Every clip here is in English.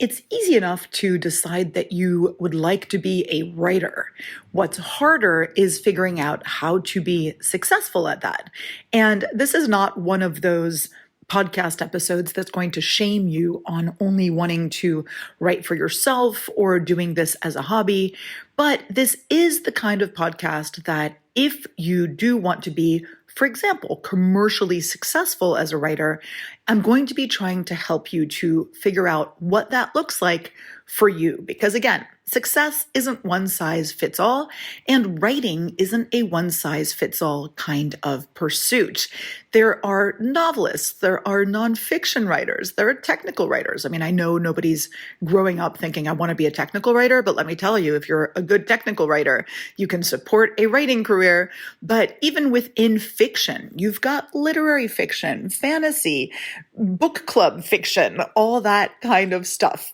It's easy enough to decide that you would like to be a writer. What's harder is figuring out how to be successful at that. And this is not one of those podcast episodes that's going to shame you on only wanting to write for yourself or doing this as a hobby. But this is the kind of podcast that if you do want to be, for example, commercially successful as a writer, I'm going to be trying to help you to figure out what that looks like for you. Because again, success isn't one size fits all, and writing isn't a one size fits all kind of pursuit. There are novelists, there are nonfiction writers, there are technical writers. I mean, I know nobody's growing up thinking, I want to be a technical writer, but let me tell you, if you're a good technical writer, you can support a writing career. But even within fiction, you've got literary fiction, fantasy, book club fiction, all that kind of stuff.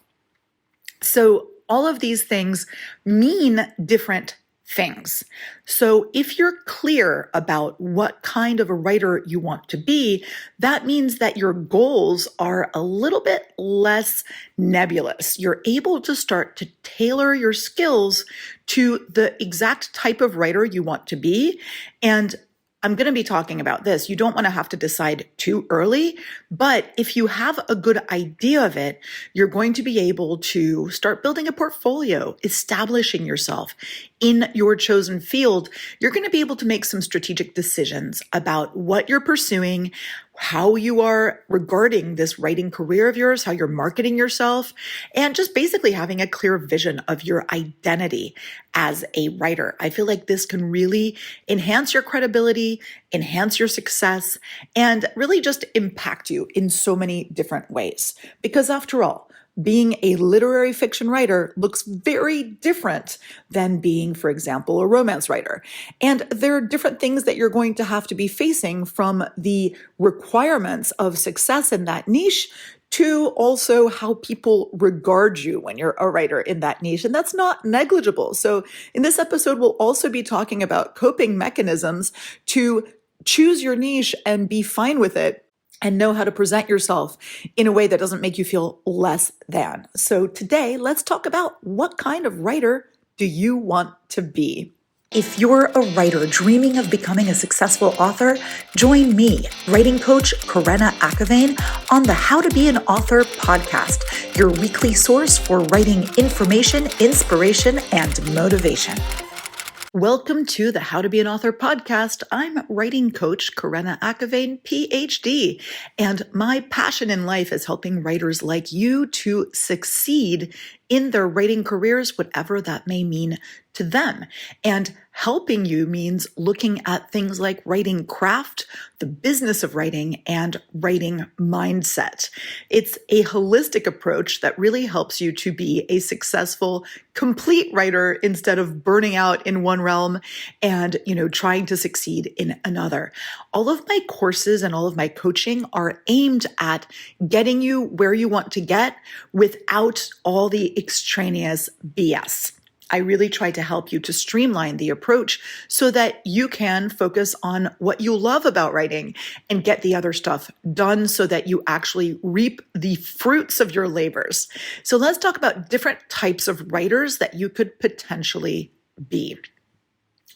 So all of these things mean different things. So if you're clear about what kind of a writer you want to be, that means that your goals are a little bit less nebulous. You're able to start to tailor your skills to the exact type of writer you want to be. And I'm going to be talking about this. You don't want to have to decide too early, but if you have a good idea of it, you're going to be able to start building a portfolio, establishing yourself in your chosen field. You're going to be able to make some strategic decisions about what you're pursuing, how you are regarding this writing career of yours, how you're marketing yourself, and just basically having a clear vision of your identity as a writer. I feel like this can really enhance your credibility, enhance your success, and really just impact you in so many different ways. Because after all, being a literary fiction writer looks very different than being, for example, a romance writer. And there are different things that you're going to have to be facing, from the requirements of success in that niche to also how people regard you when you're a writer in that niche. And that's not negligible. So in this episode, we'll also be talking about coping mechanisms to choose your niche and be fine with it, and know how to present yourself in a way that doesn't make you feel less than. So today, let's talk about what kind of writer do you want to be? If you're a writer dreaming of becoming a successful author, join me, writing coach Karena Akhavein, on the How to Be an Author podcast, your weekly source for writing information, inspiration, and motivation. Welcome to the How to Be an Author podcast. I'm writing coach Karena Akhavein, PhD, and my passion in life is helping writers like you to succeed in their writing careers, whatever that may mean to them. And helping you means looking at things like writing craft, the business of writing, and writing mindset. It's a holistic approach that really helps you to be a successful, complete writer instead of burning out in one realm and, trying to succeed in another. All of my courses and all of my coaching are aimed at getting you where you want to get without all the extraneous BS. I really try to help you to streamline the approach so that you can focus on what you love about writing and get the other stuff done so that you actually reap the fruits of your labors. So let's talk about different types of writers that you could potentially be.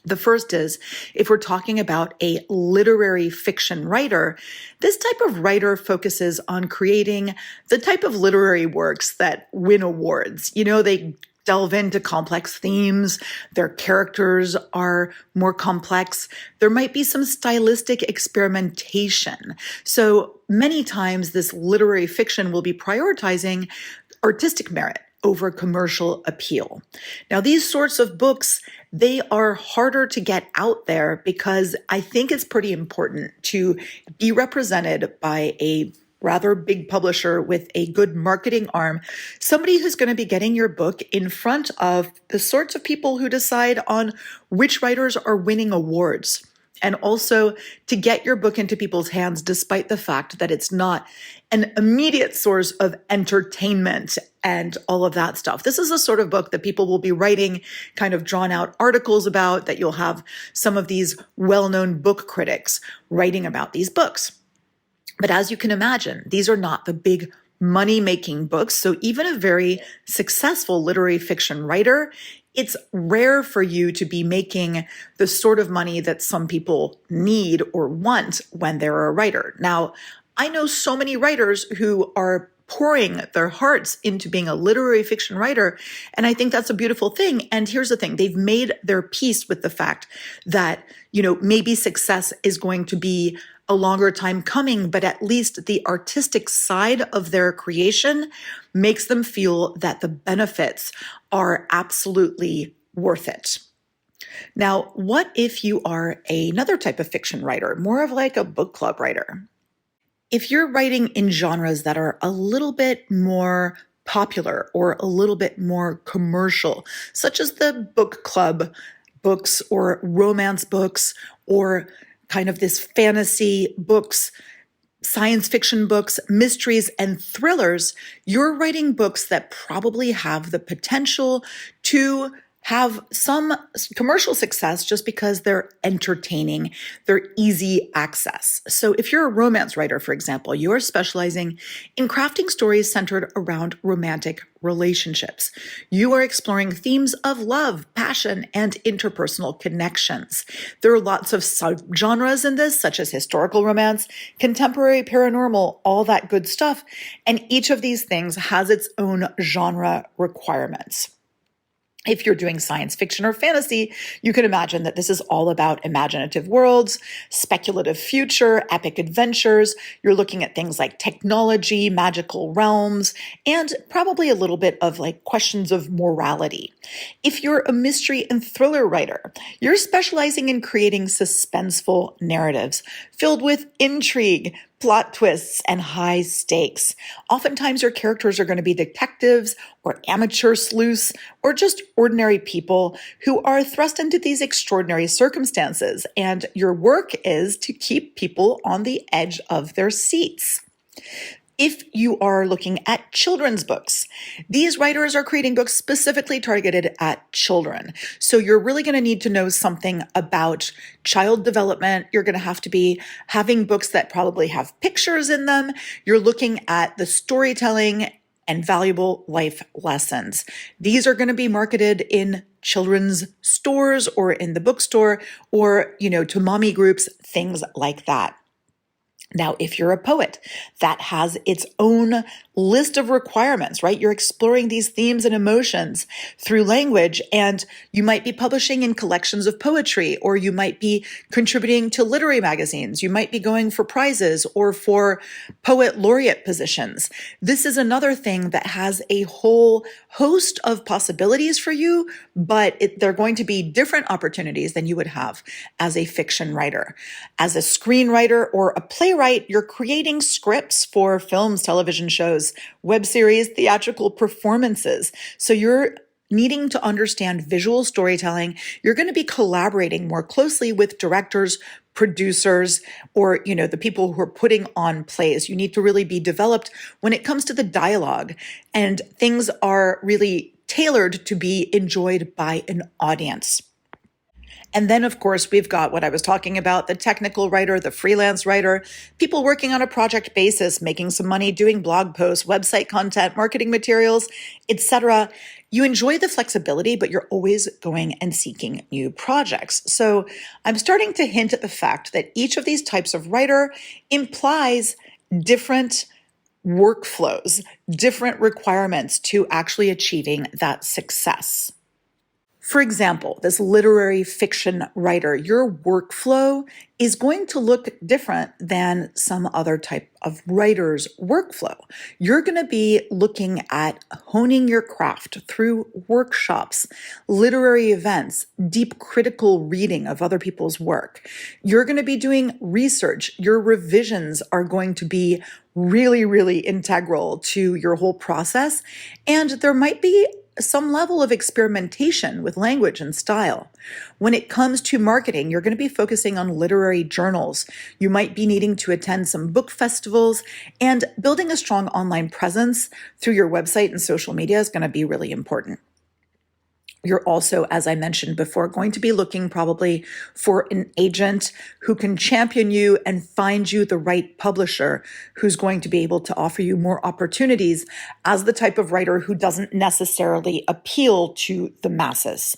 The first is, if we're talking about a literary fiction writer, this type of writer focuses on creating the type of literary works that win awards. They delve into complex themes. Their characters are more complex. There might be some stylistic experimentation. So many times this literary fiction will be prioritizing artistic merit over commercial appeal. Now, these sorts of books, they are harder to get out there because I think it's pretty important to be represented by a rather big publisher with a good marketing arm, somebody who's going to be getting your book in front of the sorts of people who decide on which writers are winning awards. And also to get your book into people's hands despite the fact that it's not an immediate source of entertainment and all of that stuff. This is a sort of book that people will be writing kind of drawn out articles about, that you'll have some of these well-known book critics writing about these books. But as you can imagine, these are not the big money-making books. So even a very successful literary fiction writer, it's rare for you to be making the sort of money that some people need or want when they're a writer. Now, I know so many writers who are pouring their hearts into being a literary fiction writer, and I think that's a beautiful thing. And here's the thing, they've made their peace with the fact that, maybe success is going to be a longer time coming, but at least the artistic side of their creation makes them feel that the benefits are absolutely worth it. Now, what if you are another type of fiction writer, more of like a book club writer? If you're writing in genres that are a little bit more popular or a little bit more commercial, such as the book club books or romance books or kind of this fantasy books, science fiction books, mysteries, and thrillers, you're writing books that probably have the potential to have some commercial success just because they're entertaining, they're easy access. So if you're a romance writer, for example, you're specializing in crafting stories centered around romantic relationships. You are exploring themes of love, passion, and interpersonal connections. There are lots of subgenres in this, such as historical romance, contemporary paranormal, all that good stuff. And each of these things has its own genre requirements. If you're doing science fiction or fantasy, you can imagine that this is all about imaginative worlds, speculative future, epic adventures. You're looking at things like technology, magical realms, and probably a little bit of like questions of morality. If you're a mystery and thriller writer, you're specializing in creating suspenseful narratives filled with intrigue, plot twists, and high stakes. Oftentimes your characters are going to be detectives or amateur sleuths or just ordinary people who are thrust into these extraordinary circumstances. And your work is to keep people on the edge of their seats. If you are looking at children's books, these writers are creating books specifically targeted at children. So you're really going to need to know something about child development. You're going to have to be having books that probably have pictures in them. You're looking at the storytelling and valuable life lessons. These are going to be marketed in children's stores or in the bookstore or, to mommy groups, things like that. Now, if you're a poet, that has its own list of requirements, right? You're exploring these themes and emotions through language, and you might be publishing in collections of poetry, or you might be contributing to literary magazines. You might be going for prizes or for poet laureate positions. This is another thing that has a whole host of possibilities for you, but they're going to be different opportunities than you would have as a fiction writer. As a screenwriter or a playwright, you're creating scripts for films, television shows, web series, theatrical performances. So you're needing to understand visual storytelling. You're going to be collaborating more closely with directors, producers, or, the people who are putting on plays. You need to really be developed when it comes to the dialogue, and things are really tailored to be enjoyed by an audience. And then, of course, we've got what I was talking about, the technical writer, the freelance writer, people working on a project basis, making some money, doing blog posts, website content, marketing materials, etc. You enjoy the flexibility, but you're always going and seeking new projects. So I'm starting to hint at the fact that each of these types of writer implies different workflows, different requirements to actually achieving that success. For example, this literary fiction writer, your workflow is going to look different than some other type of writer's workflow. You're going to be looking at honing your craft through workshops, literary events, deep critical reading of other people's work. You're going to be doing research. Your revisions are going to be really, really integral to your whole process. And there might be some level of experimentation with language and style. When it comes to marketing, you're going to be focusing on literary journals. You might be needing to attend some book festivals, and building a strong online presence through your website and social media is going to be really important. You're also, as I mentioned before, going to be looking probably for an agent who can champion you and find you the right publisher who's going to be able to offer you more opportunities as the type of writer who doesn't necessarily appeal to the masses.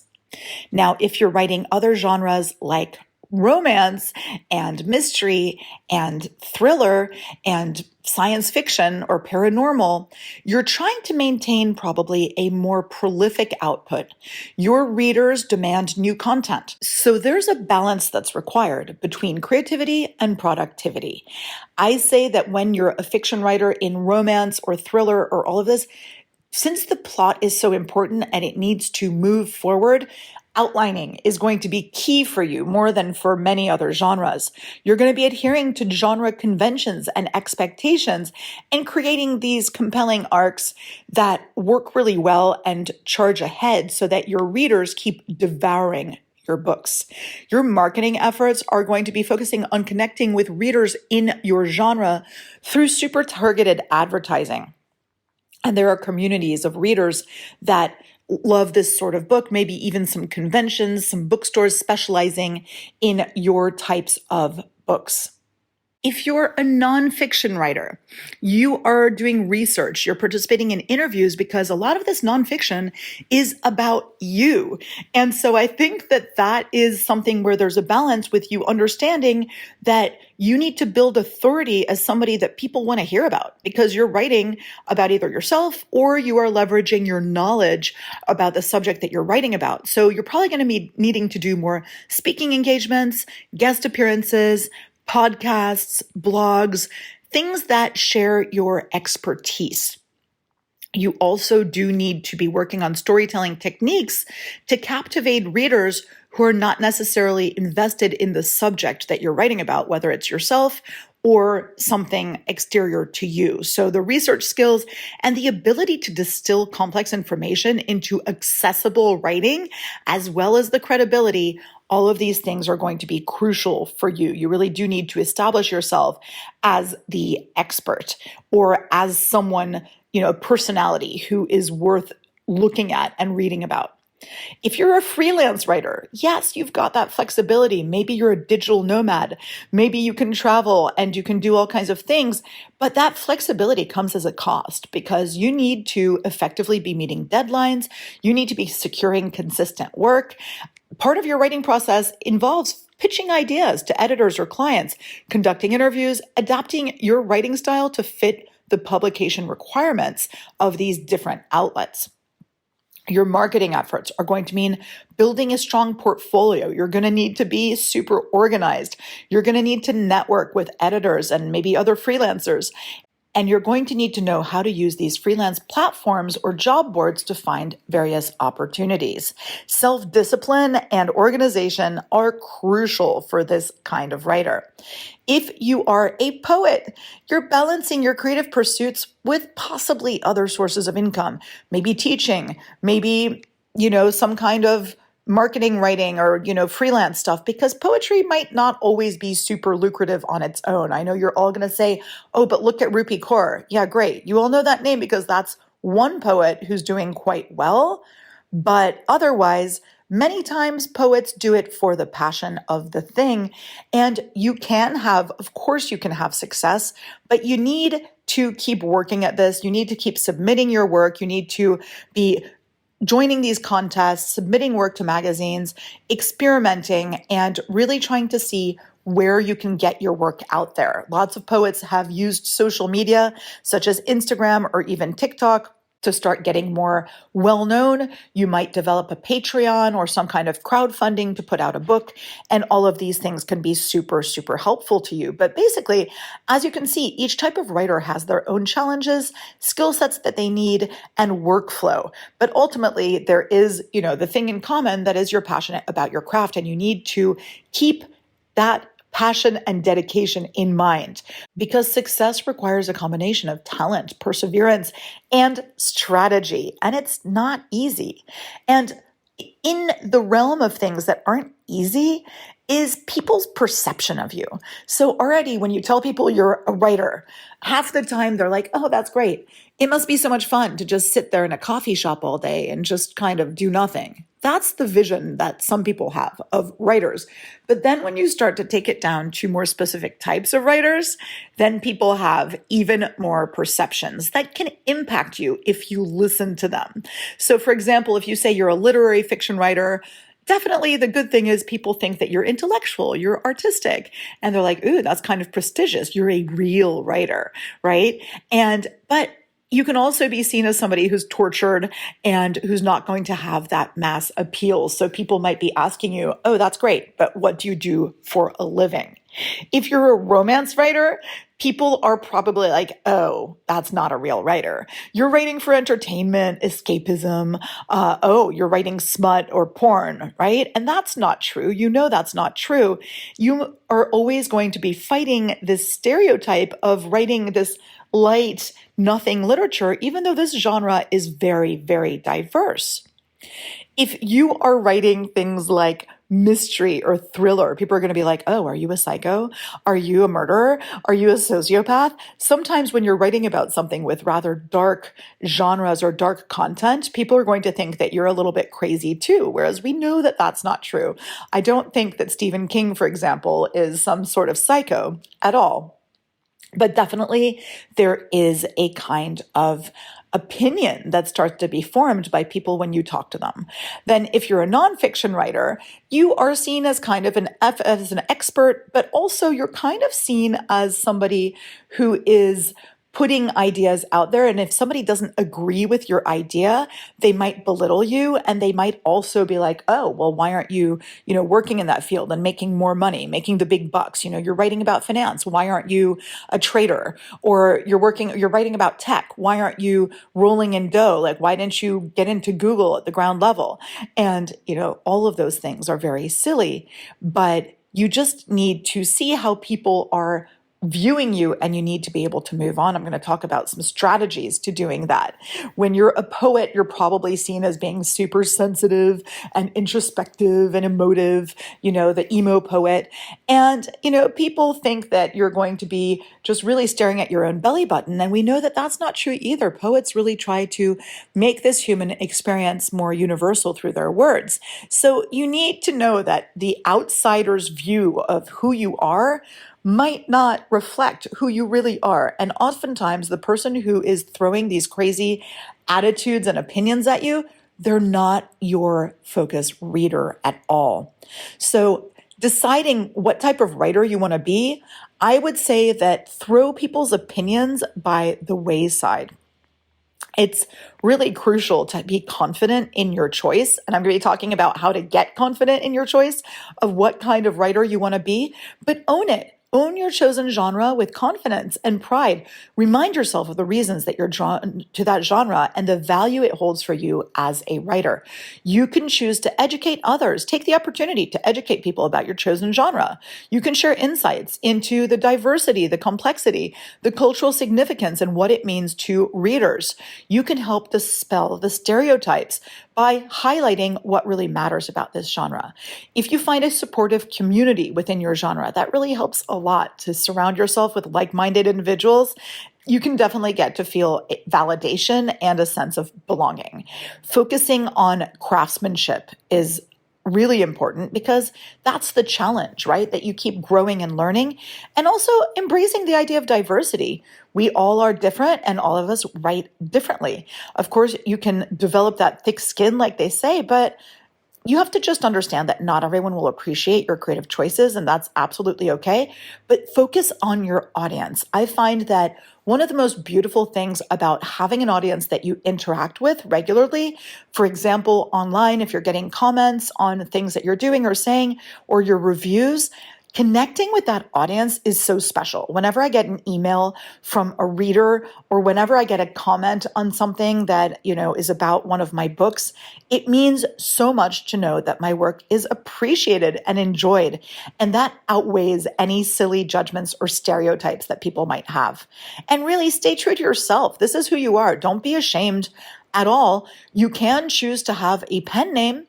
Now, if you're writing other genres like romance and mystery and thriller and science fiction or paranormal, you're trying to maintain probably a more prolific output. Your readers demand new content. So there's a balance that's required between creativity and productivity. I say that when you're a fiction writer in romance or thriller or all of this, since the plot is so important and it needs to move forward, outlining is going to be key for you more than for many other genres. You're going to be adhering to genre conventions and expectations and creating these compelling arcs that work really well and charge ahead so that your readers keep devouring your books. Your marketing efforts are going to be focusing on connecting with readers in your genre through super targeted advertising. And there are communities of readers that love this sort of book, maybe even some conventions, some bookstores specializing in your types of books. If you're a nonfiction writer, you are doing research, you're participating in interviews because a lot of this nonfiction is about you. And so I think that that is something where there's a balance with you understanding that you need to build authority as somebody that people want to hear about because you're writing about either yourself or you are leveraging your knowledge about the subject that you're writing about. So you're probably going to be needing to do more speaking engagements, guest appearances, podcasts, blogs, things that share your expertise. You also do need to be working on storytelling techniques to captivate readers who are not necessarily invested in the subject that you're writing about, whether it's yourself or something exterior to you. So the research skills and the ability to distill complex information into accessible writing, as well as the credibility, all of these things are going to be crucial for you. You really do need to establish yourself as the expert or as someone, a personality who is worth looking at and reading about. If you're a freelance writer, yes, you've got that flexibility. Maybe you're a digital nomad. Maybe you can travel and you can do all kinds of things, but that flexibility comes as a cost because you need to effectively be meeting deadlines. You need to be securing consistent work. Part of your writing process involves pitching ideas to editors or clients, conducting interviews, adapting your writing style to fit the publication requirements of these different outlets. Your marketing efforts are going to mean building a strong portfolio. You're going to need to be super organized. You're going to need to network with editors and maybe other freelancers. And you're going to need to know how to use these freelance platforms or job boards to find various opportunities. Self-discipline and organization are crucial for this kind of writer. If you are a poet, you're balancing your creative pursuits with possibly other sources of income, maybe teaching, maybe, some kind of marketing writing or, freelance stuff, because poetry might not always be super lucrative on its own. I know you're all going to say, oh, but look at Rupi Kaur. Yeah, great. You all know that name because that's one poet who's doing quite well. But otherwise, many times poets do it for the passion of the thing. And of course you can have success, but you need to keep working at this. You need to keep submitting your work. You need to be joining these contests, submitting work to magazines, experimenting, and really trying to see where you can get your work out there. Lots of poets have used social media, such as Instagram or even TikTok, to start getting more well-known. You might develop a Patreon or some kind of crowdfunding to put out a book, and all of these things can be super, super helpful to you. But basically, as you can see, each type of writer has their own challenges, skill sets that they need, and workflow. But ultimately, there is, the thing in common that is you're passionate about your craft, and you need to keep that passion and dedication in mind, because success requires a combination of talent, perseverance, and strategy. And it's not easy. And in the realm of things that aren't easy is people's perception of you. So already when you tell people you're a writer, half the time they're like, oh, that's great. It must be so much fun to just sit there in a coffee shop all day and just kind of do nothing. That's the vision that some people have of writers. But then when you start to take it down to more specific types of writers, then people have even more perceptions that can impact you if you listen to them. So, for example, if you say you're a literary fiction writer, definitely the good thing is people think that you're intellectual, you're artistic, and they're like, ooh, that's kind of prestigious. You're a real writer, right? But you can also be seen as somebody who's tortured and who's not going to have that mass appeal. So people might be asking you, oh, that's great, but what do you do for a living? If you're a romance writer, people are probably like, oh, that's not a real writer. You're writing for entertainment, escapism. Oh, you're writing smut or porn, right? And that's not true. You know that's not true. You are always going to be fighting this stereotype of writing this light, nothing literature, even though this genre is very, very diverse. If you are writing things like mystery or thriller, people are going to be like, oh, are you a psycho? Are you a murderer? Are you a sociopath? Sometimes when you're writing about something with rather dark genres or dark content, people are going to think that you're a little bit crazy too, whereas we know that that's not true. I don't think that Stephen King, for example, is some sort of psycho at all. But definitely there is a kind of opinion that starts to be formed by people when you talk to them. Then if you're a nonfiction writer, you are seen as kind of as an expert, but also you're kind of seen as somebody who is putting ideas out there. And if somebody doesn't agree with your idea, they might belittle you, and they might also be like, oh, well, why aren't you, working in that field and making more money, making the big bucks? You're writing about finance. Why aren't you a trader? Or you're writing about tech. Why aren't you rolling in dough? Like, why didn't you get into Google at the ground level? And, all of those things are very silly, but you just need to see how people are viewing you, and you need to be able to move on. I'm going to talk about some strategies to doing that. When you're a poet, you're probably seen as being super sensitive and introspective and emotive, the emo poet. And, people think that you're going to be just really staring at your own belly button. And we know that that's not true either. Poets really try to make this human experience more universal through their words. So you need to know that the outsider's view of who you are might not reflect who you really are. And oftentimes the person who is throwing these crazy attitudes and opinions at you, they're not your focus reader at all. So deciding what type of writer you want to be, I would say that throw people's opinions by the wayside. It's really crucial to be confident in your choice. And I'm going to be talking about how to get confident in your choice of what kind of writer you want to be, but own it. Own your chosen genre with confidence and pride. Remind yourself of the reasons that you're drawn to that genre and the value it holds for you as a writer. You can choose to educate others. Take the opportunity to educate people about your chosen genre. You can share insights into the diversity, the complexity, the cultural significance, and what it means to readers. You can help dispel the stereotypes by highlighting what really matters about this genre. If you find a supportive community within your genre, that really helps a lot to surround yourself with like-minded individuals. You can definitely get to feel validation and a sense of belonging. Focusing on craftsmanship is really important because that's the challenge, right? That you keep growing and learning, and also embracing the idea of diversity. We all are different and all of us write differently. Of course, you can develop that thick skin, like they say, but you have to just understand that not everyone will appreciate your creative choices, and that's absolutely okay. But focus on your audience. I find that one of the most beautiful things about having an audience that you interact with regularly, for example, online, if you're getting comments on things that you're doing or saying, or your reviews, connecting with that audience is so special. Whenever I get an email from a reader, or whenever I get a comment on something that, is about one of my books, it means so much to know that my work is appreciated and enjoyed. And that outweighs any silly judgments or stereotypes that people might have. And really stay true to yourself. This is who you are. Don't be ashamed at all. You can choose to have a pen name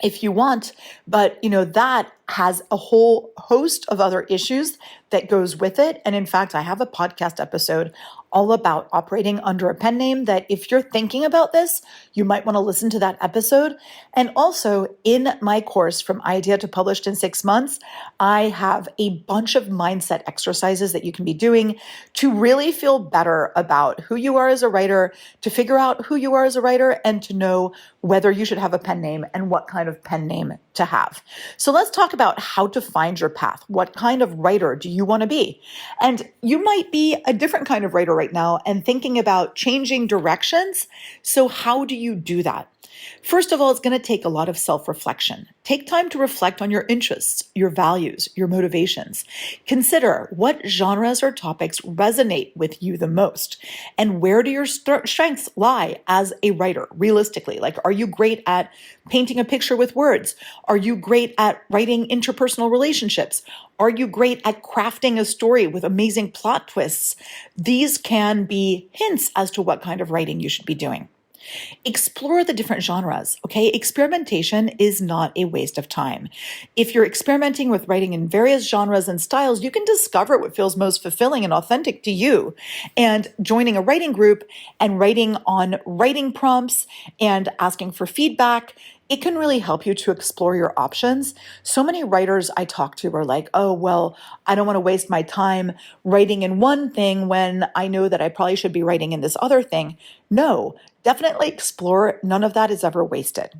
if you want, but that has a whole host of other issues that goes with it. And in fact, I have a podcast episode all about operating under a pen name that if you're thinking about this, you might want to listen to that episode. And also in my course From Idea to Published in 6 months, I have a bunch of mindset exercises that you can be doing to really feel better about who you are as a writer, to figure out who you are as a writer, and to know whether you should have a pen name and what kind of pen name to have. So let's talk about how to find your path. What kind of writer do you want to be? And you might be a different kind of writer right now and thinking about changing directions. So how do you do that? First of all, it's going to take a lot of self-reflection. Take time to reflect on your interests, your values, your motivations. Consider what genres or topics resonate with you the most, and where do your strengths lie as a writer, realistically? Like, are you great at painting a picture with words? Are you great at writing interpersonal relationships? Are you great at crafting a story with amazing plot twists? These can be hints as to what kind of writing you should be doing. Explore the different genres, okay? Experimentation is not a waste of time. If you're experimenting with writing in various genres and styles, you can discover what feels most fulfilling and authentic to you. And joining a writing group and writing on writing prompts and asking for feedback, it can really help you to explore your options. So many writers I talk to are like, oh, well, I don't want to waste my time writing in one thing when I know that I probably should be writing in this other thing. No, definitely explore. None of that is ever wasted.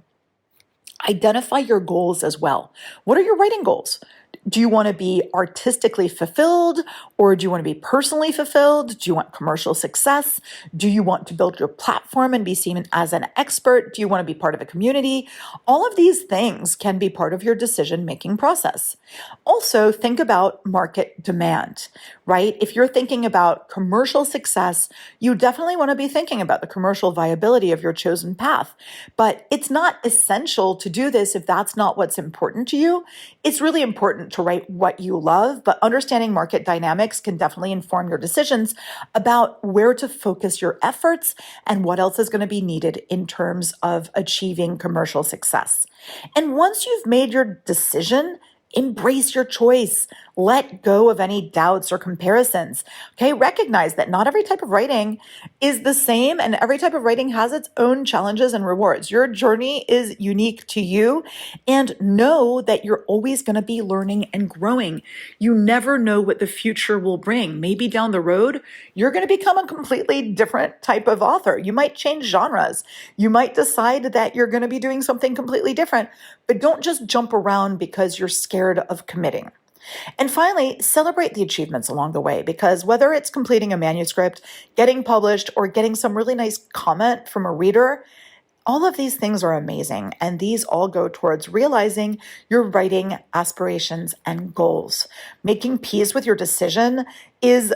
Identify your goals as well. What are your writing goals? Do you want to be artistically fulfilled, or do you want to be personally fulfilled? Do you want commercial success? Do you want to build your platform and be seen as an expert? Do you want to be part of a community? All of these things can be part of your decision-making process. Also, think about market demand, right? If you're thinking about commercial success, you definitely want to be thinking about the commercial viability of your chosen path. But it's not essential to do this if that's not what's important to you. It's really important to write what you love, but understanding market dynamics can definitely inform your decisions about where to focus your efforts and what else is going to be needed in terms of achieving commercial success. And once you've made your decision, embrace your choice. Let go of any doubts or comparisons. Okay, recognize that not every type of writing is the same, and every type of writing has its own challenges and rewards. Your journey is unique to you, and know that you're always going to be learning and growing. You never know what the future will bring. Maybe down the road, you're going to become a completely different type of author. You might change genres. You might decide that you're going to be doing something completely different, but don't just jump around because you're scared of committing. And finally, celebrate the achievements along the way, because whether it's completing a manuscript, getting published, or getting some really nice comment from a reader, all of these things are amazing. And these all go towards realizing your writing aspirations and goals. Making peace with your decision is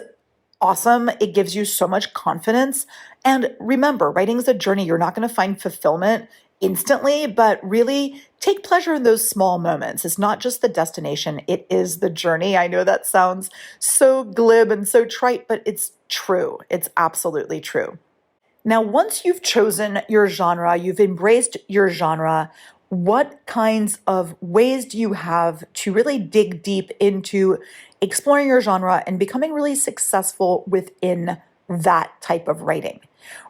awesome. It gives you so much confidence. And remember, writing is a journey. You're not going to find fulfillment instantly, but really take pleasure in those small moments. It's not just the destination, it is the journey. I know that sounds so glib and so trite, but it's true. It's absolutely true. Now, once you've chosen your genre, you've embraced your genre, what kinds of ways do you have to really dig deep into exploring your genre and becoming really successful within that type of writing?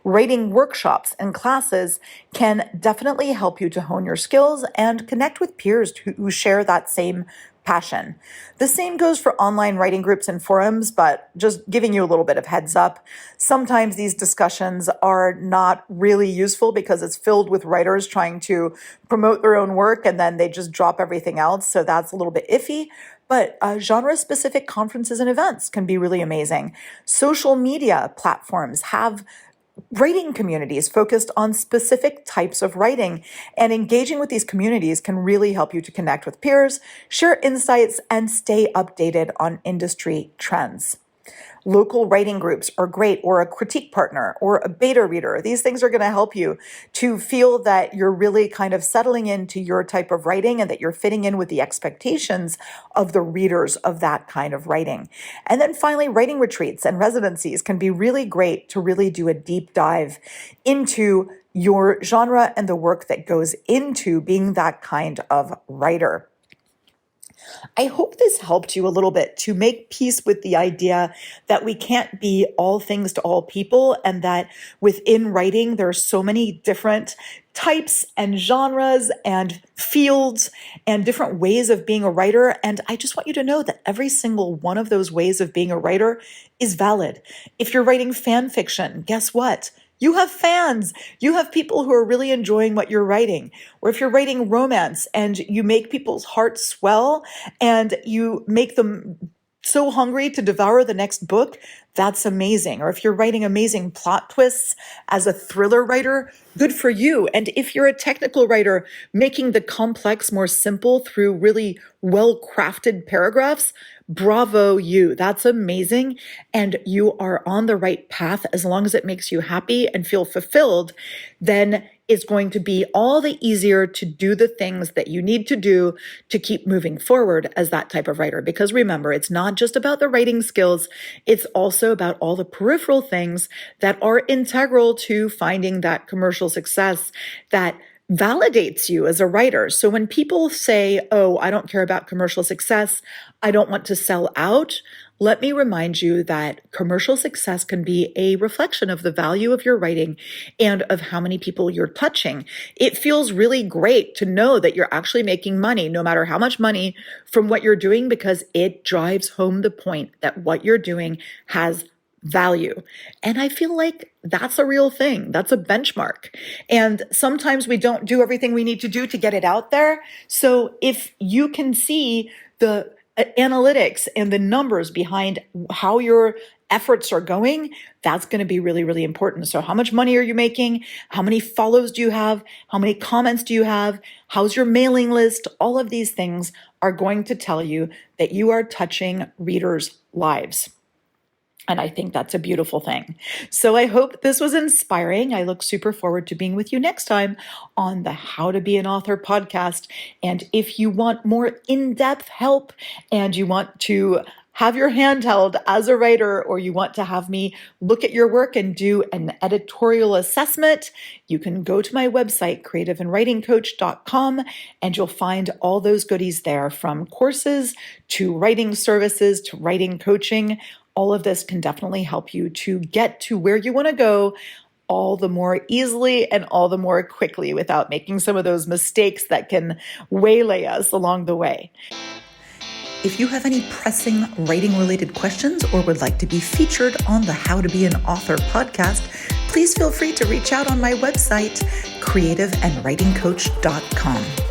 Writing workshops and classes can definitely help you to hone your skills and connect with peers who share that same passion. The same goes for online writing groups and forums, but just giving you a little bit of heads up. Sometimes these discussions are not really useful because it's filled with writers trying to promote their own work and then they just drop everything else. So that's a little bit iffy. But genre-specific conferences and events can be really amazing. Social media platforms have writing communities focused on specific types of writing, and engaging with these communities can really help you to connect with peers, share insights, and stay updated on industry trends. Local writing groups are great, or a critique partner, or a beta reader. These things are going to help you to feel that you're really kind of settling into your type of writing and that you're fitting in with the expectations of the readers of that kind of writing. And then finally, writing retreats and residencies can be really great to really do a deep dive into your genre and the work that goes into being that kind of writer. I hope this helped you a little bit to make peace with the idea that we can't be all things to all people, and that within writing, there are so many different types and genres and fields and different ways of being a writer. And I just want you to know that every single one of those ways of being a writer is valid. If you're writing fan fiction, guess what? You have fans. You have people who are really enjoying what you're writing. Or if you're writing romance and you make people's hearts swell and you make them so hungry to devour the next book, that's amazing. Or if you're writing amazing plot twists as a thriller writer, good for you. And if you're a technical writer, making the complex more simple through really well-crafted paragraphs, bravo you. That's amazing. And you are on the right path. As long as it makes you happy and feel fulfilled, then it's going to be all the easier to do the things that you need to do to keep moving forward as that type of writer. Because remember, it's not just about the writing skills. It's also about all the peripheral things that are integral to finding that commercial success that validates you as a writer. So when people say, oh, I don't care about commercial success, I don't want to sell out, let me remind you that commercial success can be a reflection of the value of your writing and of how many people you're touching. It feels really great to know that you're actually making money, no matter how much money, from what you're doing, because it drives home the point that what you're doing has value. And I feel like that's a real thing. That's a benchmark. And sometimes we don't do everything we need to do to get it out there. So if you can see the analytics and the numbers behind how your efforts are going, that's going to be really, really important. So how much money are you making? How many follows do you have? How many comments do you have? How's your mailing list? All of these things are going to tell you that you are touching readers' lives. And I think that's a beautiful thing. So I hope this was inspiring. I look super forward to being with you next time on the How to Be an Author podcast. And if you want more in-depth help and you want to have your hand held as a writer, or you want to have me look at your work and do an editorial assessment, you can go to my website, creativeandwritingcoach.com, and you'll find all those goodies there, from courses to writing services to writing coaching. All of this can definitely help you to get to where you want to go all the more easily and all the more quickly without making some of those mistakes that can waylay us along the way. If you have any pressing writing-related questions or would like to be featured on the How to Be an Author podcast, please feel free to reach out on my website, creativeandwritingcoach.com.